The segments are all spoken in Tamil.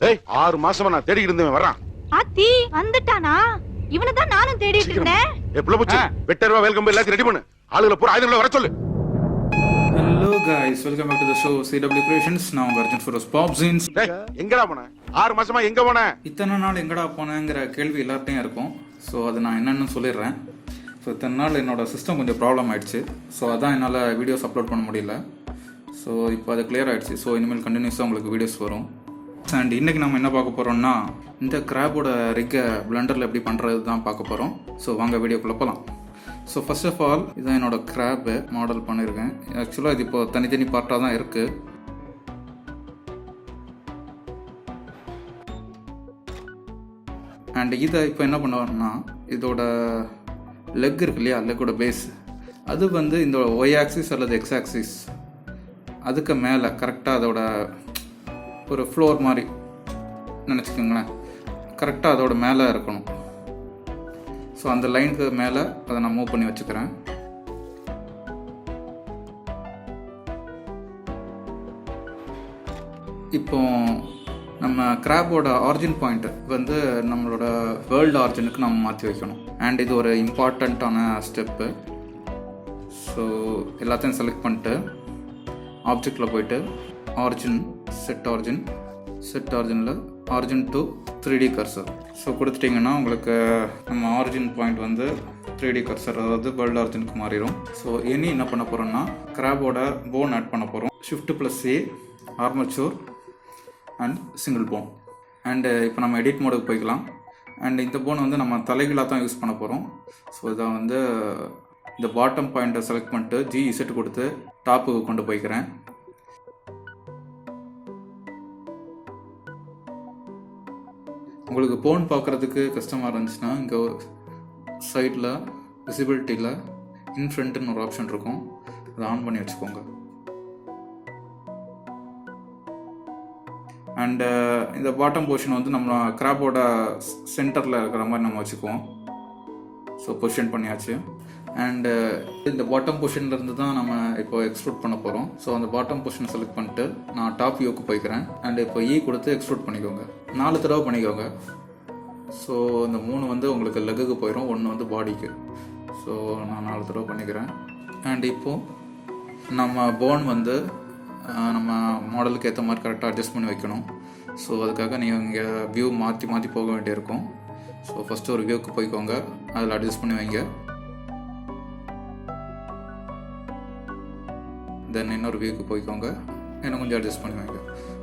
ஏய் 6 மாசமா நான் தேடிட்டு இருந்தேன் வரான். ஆத்தி வந்துட்டானா? இவனை தான் நானும் தேடிட்டு இருந்தேன். ஏய் புள்ள பூச்சி வெட்டர்வா வெல்கம் எல்லாத்தையும் ரெடி பண்ணு. ஆளுகளை பூரா ஆயுதங்களை வர சொல்லு. Hello guys, welcome back to the show CW Creations. நான் உங்க அர்ஜுன் ஃபரோஸ் பாப் ஜீன்ஸ். டேய் எங்கடா போன? 6 மாசமா எங்க போன? இத்தனை நாள் எங்கடா போனேங்கிற கேள்வி எல்லார்ட்டையும் இருக்கும். ஸோ அது நான் என்னென்னு சொல்லிடுறேன். ஸோ இத்தனை நாள் என்னோட சிஸ்டம் கொஞ்சம் ப்ராப்ளம் ஆயிடுச்சு. ஸோ அதான் என்னால் வீடியோஸ் அப்லோட் பண்ண முடியல. ஸோ இப்போ அது கிளியர் ஆகிடுச்சு. ஸோ இனிமேல் கண்டினியூஸாக உங்களுக்கு வீடியோஸ் வரும். அண்ட் இன்றைக்கி நம்ம என்ன பார்க்க போகிறோம்னா, இந்த கிராபோட ரிக்கை பிளண்டரில் எப்படி பண்ணுறது தான் பார்க்க போகிறோம். ஸோ வாங்க வீடியோக்குள்ளே போகலாம். ஸோ ஃபர்ஸ்ட் ஆஃப் ஆல் இதான் என்னோட கிராப்பு மாடல் பண்ணியிருக்கேன். ஆக்சுவலாக இது இப்போ தனித்தனி பார்ட்டாக தான் இருக்குது. அண்ட் இதை இப்போ என்ன பண்ணுவோம்னா, இதோட லெக் இருக்கு இல்லையா, லெக்கோட பேஸ் அது வந்து இந்த ஒய் ஆக்சிஸ் அல்லது எக்ஸ் ஆக்சிஸ் அதுக்கு மேலே கரெக்டாக அதோட ஒரு ஃப்ளோர் மாதிரி நினச்சிக்கோங்களேன், கரெக்டாக அதோட மேலே இருக்கணும். ஸோ அந்த லைனுக்கு மேலே அதை நான் மூவ் பண்ணி வச்சுக்கிறேன். இப்போ நம்ம கிராபோட ஆரிஜின் பாயிண்ட் வந்து நம்மளோட வேர்ல்டு ஆரிஜினுக்கு நம்ம மாற்றி வைக்கணும். அண்ட் இது ஒரு இம்பார்ட்டண்ட்டான ஸ்டெப்பு. ஸோ எல்லாத்தையும் செலக்ட் பண்ணிட்டு ஆப்ஜெக்டில் போயிட்டு ஆரிஜின் செட் ஆரிஜினில் origin to 3D cursor. So கொடுத்துட்டிங்கன்னா உங்களுக்கு நம்ம ஆரிஜின் பாயிண்ட் வந்து 3D கர்சர், அதாவது வேர்ல்டு ஆரிஜினுக்கு மாறிடும். ஸோ இனி என்ன பண்ண போகிறோம்னா, கிராபோட போன் ஆட் பண்ண போகிறோம். Shift+A armature and single phone. And இப்போ நம்ம எடிட் மோடுக்கு போய்க்கலாம். அண்ட் இந்த போன் வந்து நம்ம தலைகளாக தான் யூஸ் பண்ண போகிறோம். ஸோ இதை வந்து இந்த பாட்டம் பாயிண்ட்டை செலக்ட் பண்ணிட்டு GZ கொடுத்து டாப்புக்கு கொண்டு போய்க்கிறேன். உங்களுக்கு போன் பார்க்குறதுக்கு கஷ்டமாக இருந்துச்சுன்னா இங்கே சைடில் விசிபிலிட்டியில் இன்ஃப்ரண்ட்டுன்னு ஒரு ஆப்ஷன் இருக்கும், அதை ஆன் பண்ணி வச்சுக்கோங்க. அண்டு இந்த பாட்டம் போர்ஷன் வந்து நம்ம கிராபோட சென்டரில் இருக்கிற மாதிரி நம்ம வச்சுக்குவோம். ஸோ பொசிஷன் பண்ணியாச்சு. அண்டு இந்த பாட்டம் பொசிஷன்லேருந்து தான் நம்ம இப்போ எக்ஸ்ட்ரூட் பண்ண போகிறோம். ஸோ அந்த பாட்டம் பொசிஷனை செலக்ட் பண்ணிட்டு நான் டாப் வியூக்கு போய்க்கிறேன். அண்டு இப்போ கொடுத்து எக்ஸ்ட்ரூட் பண்ணிக்கோங்க. 4 தடவை பண்ணிக்கோங்க. ஸோ இந்த 3 வந்து உங்களுக்கு லெக்குக்கு போயிடும், 1 வந்து பாடிக்கு. ஸோ நான் 4 தடவை பண்ணிக்கிறேன். அண்ட் இப்போது நம்ம போன் வந்து நம்ம மாடலுக்கு ஏற்ற மாதிரி கரெக்டாக அட்ஜஸ்ட் பண்ணி வைக்கணும். ஸோ அதுக்காக நீங்கள் இங்கே வியூ மாற்றி மாற்றி போக வேண்டியிருக்கும். ஸோ ஃபஸ்ட்டு ஒரு வியூக்கு போய்க்கோங்க, அதில் அட்ஜஸ்ட் பண்ணி வைங்க. தென் இன்னொரு வியூக்கு போய்க்கோங்க, இன்னும் கொஞ்சம் அட்ஜஸ்ட் பண்ணி வைங்க.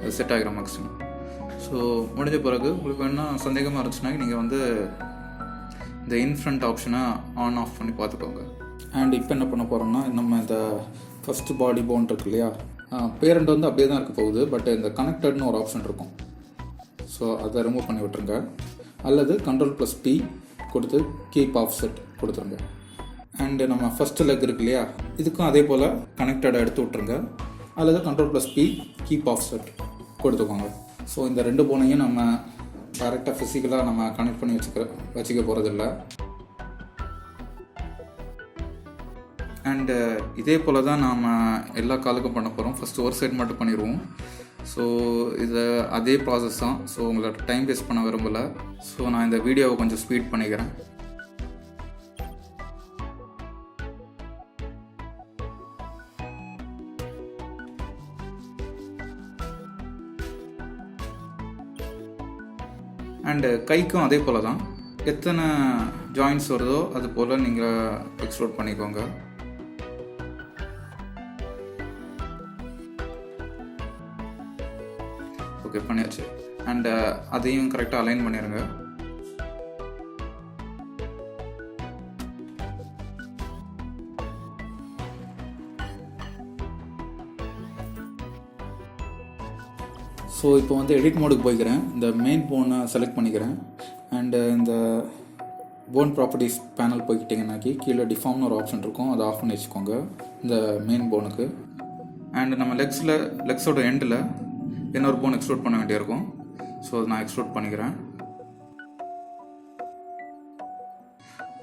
அது செட் ஆகிற மேக்ஸிமம். ஸோ முடிஞ்ச பிறகு உங்களுக்கு என்ன சந்தேகமாக இருந்துச்சுன்னா நீங்கள் வந்து இந்த இன்ஃப்ரண்ட் ஆப்ஷனை ஆன் ஆஃப் பண்ணி பார்த்துக்கோங்க. அண்ட் இப்போ என்ன பண்ண போகிறோம்னா, நம்ம இந்த ஃபஸ்ட்டு பாடி போன் இருக்கு இல்லையா, பேரண்ட் வந்து அப்படியே தான் இருக்க போகுது. பட் இந்த கனெக்டட்னு ஒரு ஆப்ஷன் இருக்கும். ஸோ அதை ரிமூவ் பண்ணி விட்டுருங்க. அல்லது Ctrl+P கொடுத்து கீப் ஆஃப் செட் கொடுத்துருங்க. அண்டு நம்ம ஃபஸ்ட்டு லெக் இருக்கு இல்லையா, இதுக்கும் அதே போல் கனெக்டடை எடுத்து விட்ருங்க. அல்லது Ctrl+P கீப் ஆஃப் செட் கொடுத்துக்கோங்க. ஸோ இந்த 2 போனையும் நம்ம டேரெக்டாக ஃபிசிக்கலாக நம்ம கனெக்ட் பண்ணி வச்சுக்க போகிறதில்ல. அண்டு இதே போல் தான் நாம் எல்லா காலுக்கும் பண்ண போகிறோம். ஃபஸ்ட்டு ஒரு சைடு மட்டும் பண்ணிடுவோம். ஸோ இது அதே ப்ராசஸ் தான். ஸோ உங்களோட டைம் வேஸ்ட் பண்ண விரும்பலை. ஸோ நான் இந்த வீடியோவை கொஞ்சம் ஸ்பீட் பண்ணிக்கிறேன். அண்டு கைக்கும் அதே போல் தான். எத்தனை ஜாயின்ட்ஸ் வருதோ அது போல் நீங்கள் எக்ஸ்ட்ரூட் பண்ணிக்கோங்க. ஓகே பண்ணியாச்சு. அண்டு அதையும் கரெக்டாக அலைன் பண்ணிடுங்க. ஸோ இப்போ வந்து எடிட் மோடுக்கு போய்க்கிறேன். இந்த மெயின் போனை செலக்ட் பண்ணிக்கிறேன். அண்டு இந்த போன் ப்ராப்பர்ட்டிஸ் பேனல் போய்கிட்டிங்கன்னாக்கி கீழே டிஃபார்ம்னு ஒரு ஆப்ஷன் இருக்கும், அதை ஆஃப் பண்ணி வச்சுக்கோங்க இந்த மெயின் போனுக்கு. அண்டு நம்ம லெக்ஸோட எண்டில் இன்னொரு போன் எக்ஸ்ட்ரூட் பண்ண வேண்டியிருக்கும். ஸோ அதை நான் எக்ஸ்ட்ரூட் பண்ணிக்கிறேன்.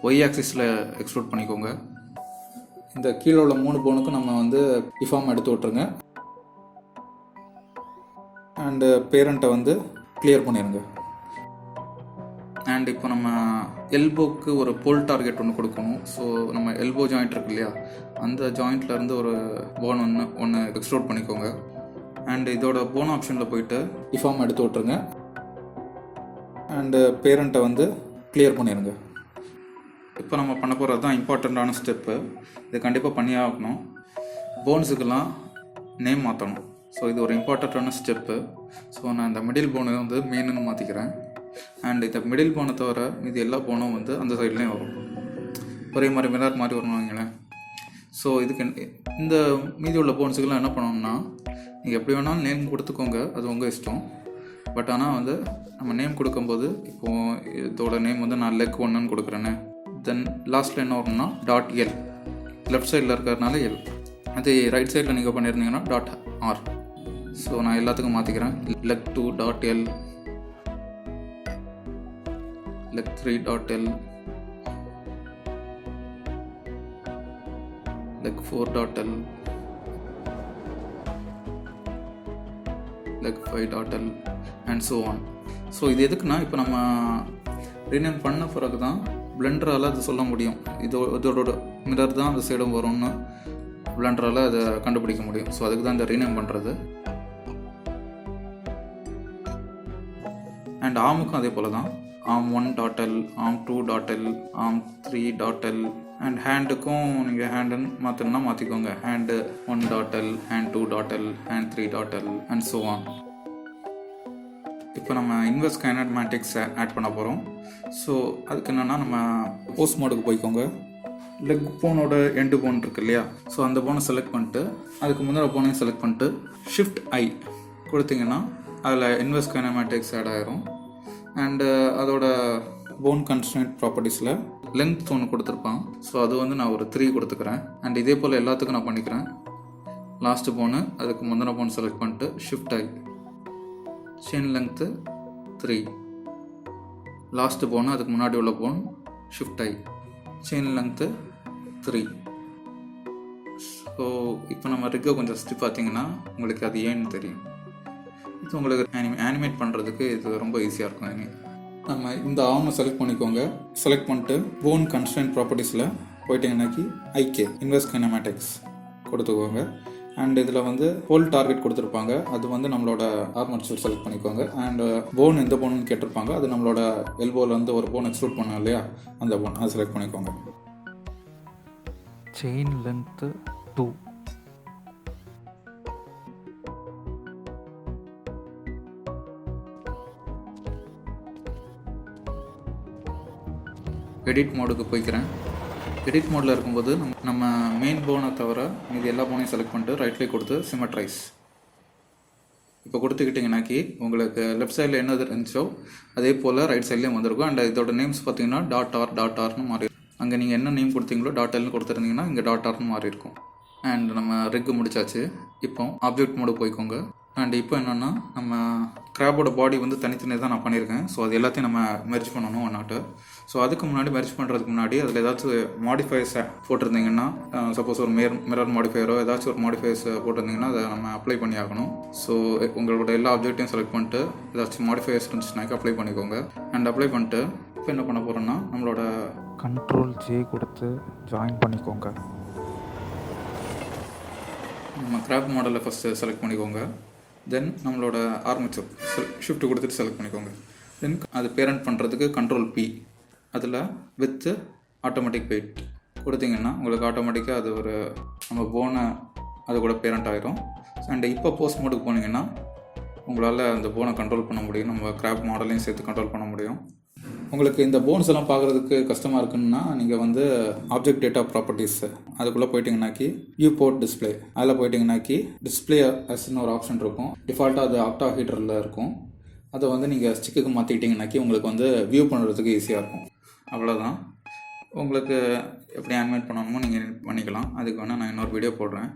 ஒய் ஆக்சிஸில் எக்ஸ்ட்ரூட் பண்ணிக்கோங்க. இந்த கீழே உள்ள 3 போனுக்கும் நம்ம வந்து டிஃபார்ம் எடுத்து விட்ருங்க. அண்டு பேரண்ட்டை வந்து கிளியர் பண்ணிடுங்க. அண்ட் இப்போ நம்ம எல்போக்கு ஒரு போல் டார்கெட் ஒன்று கொடுக்கணும். ஸோ நம்ம எல்போ ஜாயிண்ட் இருக்கு இல்லையா, அந்த ஜாயிண்ட்லேருந்து ஒரு போன் ஒன்று எக்ஸ்ட்ரூட் பண்ணிக்கோங்க. அண்ட் இதோட போன் ஆப்ஷனில் போயிட்டு இஃபார்ம் எடுத்து விட்ருங்க. அண்டு பேரண்ட்டை வந்து கிளியர் பண்ணிடுங்க. இப்போ நம்ம பண்ண போகிறது தான் இம்பார்ட்டண்ட்டான ஸ்டெப்பு. இது கண்டிப்பாக பண்ணியே ஆகணும். போன்ஸுக்கெல்லாம் நேம் மாற்றணும். ஸோ இது ஒரு இம்பார்ட்டண்ட்டான ஸ்டெப்பு. ஸோ நான் இந்த மிடில் போனை வந்து மெயின்னு மாற்றிக்கிறேன். அண்ட் இந்த மிடில் போனை தவிர இது எல்லா போனும் வந்து அந்த சைட்லேயும் வரும். ஒரே மாதிரி மிரர் மாதிரி வரும்னு வைங்களேன். ஸோ இதுக்கு இந்த மீதி உள்ள போன்ஸுக்கெல்லாம் என்ன பண்ணணும்னா, நீங்கள் எப்படி வேணாலும் நேம் கொடுத்துக்கோங்க, அது உங்கள் இஷ்டம். பட் ஆனால் வந்து நம்ம நேம் கொடுக்கும்போது இப்போது இதோட நேம் வந்து நான் லெக் 1ன்னு கொடுக்குறேன்னு, தென் லாஸ்ட்டில் என்ன வரும்னா .L, லெஃப்ட் சைடில் இருக்கிறதுனால L. அது ரைட் சைடில் நீங்கள் பண்ணியிருந்தீங்கன்னா .R. ஸோ நான் எல்லாத்துக்கும் மாற்றிக்கிறேன். Leg 2.L, leg 3.L, leg 4.L, leg 5.L and so on. So இது எதுக்குன்னா, இப்போ நம்ம ரீநேம் பண்ண பிறகு தான் பிளெண்டரால் அது சொல்ல முடியும். இதோட மிரர் தான் அந்த சைடும் வரும்னு பிளெண்டரால் அதை கண்டுபிடிக்க முடியும். ஸோ அதுக்கு தான் இந்த ரீநேம் பண்ணுறது. அண்ட் ஆமுக்கும் அதே போல் தான். arm 1.L, arm 2.L, arm 3.L. And ஹேண்டுக்கும் நீங்கள் ஹேண்டுன்னு மாற்றணும்னா மாற்றிக்கோங்க. Hand 1.L, hand 2.L, hand 3.L and so on. இப்போ நம்ம இன்வெர்ஸ் கைனமேட்டிக்ஸ் ஆட் பண்ண போகிறோம். ஸோ அதுக்கு என்னென்னா, நம்ம போஸ்ட் மோடுக்கு போய்க்கோங்க. லெக் போனோட எண்டு போன் இருக்கு இல்லையா, ஸோ அந்த போனை செலக்ட் பண்ணிட்டு அதுக்கு முன்னாடி போனையும் செலக்ட் பண்ணிட்டு Shift I கொடுத்தீங்கன்னா அதில் இன்வெர்ஸ் கைனமேட்டிக்ஸ் ஆட் ஆகிரும். அண்டு அதோட போன் கன்ஸ்ட்ரெயின்ட் ப்ராப்பர்ட்டிஸில் லென்த் ஒன்று கொடுத்துருப்பான். ஸோ அது வந்து நான் ஒரு 3 கொடுத்துக்கிறேன். அண்ட் இதே போல் எல்லாத்துக்கும் நான் பண்ணிக்கிறேன். லாஸ்ட்டு போனு அதுக்கு முந்தின போன் செலக்ட் பண்ணிட்டு Shift I, chain length 3. Last bone அதுக்கு முன்னாடி உள்ள bone Shift I, chain length 3. So இப்போ நம்ம ரிக்கை கொஞ்சம் சுற்றி பார்த்தீங்கன்னா உங்களுக்கு அது ஏன்னு தெரியும். இது உங்களுக்கு ஆனிமேட் பண்ணுறதுக்கு இது ரொம்ப ஈஸியாக இருக்கும். நம்ம இந்த ஆர்மை செலக்ட் பண்ணிக்கோங்க. செலக்ட் பண்ணிட்டு போன் கன்ஸ்ட்ரெயின்ட் ப்ராப்பர்ட்டிஸில் போயிட்டீங்கன்னாக்கி IK, இன்வெர்ஸ் கைனமேட்டிக்ஸ் கொடுத்துக்கோங்க. அண்ட் இதில் வந்து ஹோல் டார்கெட் கொடுத்துருப்பாங்க. அது வந்து நம்மளோட ஆர்மச்சூர் செலக்ட் பண்ணிக்கோங்க. அண்ட் போன் எந்த போன்னு கேட்டிருப்பாங்க. அது நம்மளோட எல்போவில் வந்து ஒரு போன் எக்ஸ்ட்ரூட் பண்ணோம் இல்லையா, அந்த போன் அதை செலக்ட் பண்ணிக்கோங்க. Chain length 2. எடிட் மோடுக்கு போய்க்கிறேன். எடிட் மோடில் இருக்கும்போது நம்ம மெயின் போனை தவிர மீது எல்லா போனையும் செலக்ட் பண்ணிட்டு ரைட் கிளிக் கொடுத்து சிமெட்ரைஸ் இப்போ கொடுத்துக்கிட்டிங்கனாக்கி உங்களுக்கு லெஃப்ட் சைடில் என்ன இருந்துச்சோ அதே போல் ரைட் சைட்லேயும் வந்திருக்கும். அண்ட் இதோட நேம்ஸ் பார்த்தீங்கன்னா .R மாறி, அங்கே நீங்கள் என்ன நேம் கொடுத்தீங்களோ .Lன்னு கொடுத்துருந்தீங்கன்னா இங்கே .Rன்னு மாறி இருக்கும். அண்ட் நம்ம ரிக்கு முடிச்சாச்சு. இப்போ ஆப்ஜெக்ட் மோடு போய்க்கோங்க. அண்ட் இப்போ என்னென்னா, நம்ம கிராபோட பாடி வந்து தனித்தனியாக தான் நான் பண்ணியிருக்கேன். ஸோ அது எல்லாத்தையும் நம்ம மெர்ஜ் பண்ணணும் ஒன்னாட்டு. ஸோ அதுக்கு முன்னாடி மெர்ஜ் பண்ணுறதுக்கு முன்னாடி அதில் ஏதாச்சும் மாடிஃபைஸ் போட்டிருந்தீங்கன்னா, சப்போஸ் ஒரு மிரர் மாடிஃபையரோ ஏதாச்சும் ஒரு மாடிஃபைஸ் போட்டிருந்தீங்கன்னா அதை நம்ம அப்ளை பண்ணி ஆகணும். ஸோ உங்களோட எல்லா ஆப்ஜெக்டையும் செலக்ட் பண்ணிட்டு ஏதாச்சும் மாடிஃபையர்ஸ் இருந்துச்சுனாக்கா அப்ளை பண்ணிக்கோங்க. அண்ட் அப்ளை பண்ணிட்டு இப்போ என்ன பண்ண போகிறோன்னா, நம்மளோட Ctrl+J கொடுத்து ஜாயின் பண்ணிக்கோங்க. நம்ம கிராப் மாடலை ஃபஸ்ட்டு செலக்ட் பண்ணிக்கோங்க. தென் நம்மளோட ஆர்மேச்சர் ஷிஃப்ட் கொடுத்துட்டு செலக்ட் பண்ணிக்கோங்க. தென் அது பேரண்ட் பண்ணுறதுக்கு Ctrl+P, அதில் வித் ஆட்டோமேட்டிக் வெயிட் கொடுத்தீங்கன்னா உங்களுக்கு ஆட்டோமேட்டிக்காக அது ஒரு நம்ம போனை அது கூட பேரண்ட் ஆகிரும். அண்ட் இப்போ போஸ்ட் மோடுக்கு போனீங்கன்னா உங்களால் அந்த போனை கண்ட்ரோல் பண்ண முடியும். நம்ம கிராப் மாடலையும் சேர்த்து கண்ட்ரோல் பண்ண முடியும். உங்களுக்கு இந்த போன்ஸ் எல்லாம் பார்க்குறதுக்கு கஷ்டமாக இருக்குன்னா நீங்கள் வந்து ஆப்ஜெக்ட் டேட்டா ப்ராப்பர்ட்டிஸ் அதுக்குள்ளே போயிட்டீங்கன்னாக்கி வியூ போர்ட் டிஸ்பிளே அதில் போயிட்டீங்கன்னாக்கி டிஸ்பிளே அஸ்ன்னு ஒரு ஆப்ஷன் இருக்கும். டிஃபால்ட்டாக அது ஆக்டா ஹீட்டரில் இருக்கும். அதை வந்து நீங்கள் ஸ்டிக்குக்கு மாற்றிக்கிட்டிங்கனாக்கி உங்களுக்கு வந்து வியூ பண்ணுறதுக்கு ஈஸியாக இருக்கும். அவ்வளோதான். உங்களுக்கு எப்படி அனிமேட் பண்ணணுமோ நீங்கள் பண்ணிக்கலாம். அதுக்கு வேணால் நான் இன்னொரு வீடியோ போடுறேன்.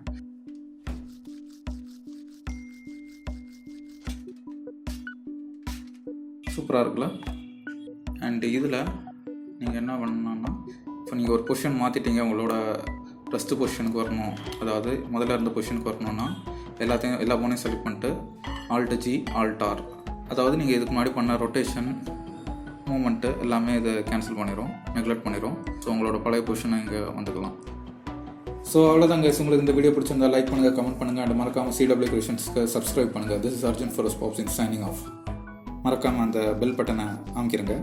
சூப்பராக இருக்குல்ல? அண்ட் இதில் நீங்கள் என்ன பண்ணணும்னா, இப்போ நீங்கள் ஒரு பொசிஷன் மாற்றிட்டீங்க, உங்களோட ஃபஸ்ட்டு பொசிஷனுக்கு வரணும், அதாவது முதல்ல இருந்த பொசிஷனுக்கு வரணும்னா எல்லா போனையும் செலக்ட் பண்ணிட்டு Alt+G Alt+R அதாவது நீங்கள் இதுக்கு முன்னாடி பண்ண ரொட்டேஷன் மூமெண்ட்டு எல்லாமே இதை கேன்சல் பண்ணிடும், நெக்லெக்ட் பண்ணிடும். ஸோ உங்களோட பழைய பொசிஷனை இங்கே வந்துக்கலாம். ஸோ அவ்வளோதாங்க. உங்களுக்கு இந்த வீடியோ பிடிச்சிருந்தா லைக் பண்ணுங்கள், கமெண்ட் பண்ணுங்கள், அண்ட் மறக்காமல் CW கிரியேஷன்ஸ்க்கு சப்ஸ்கிரைப் பண்ணுங்கள். This is Arjun for Spabs in signing off. மறக்காமல் அந்த பெல் பட்டனை அமைக்கிறேங்க.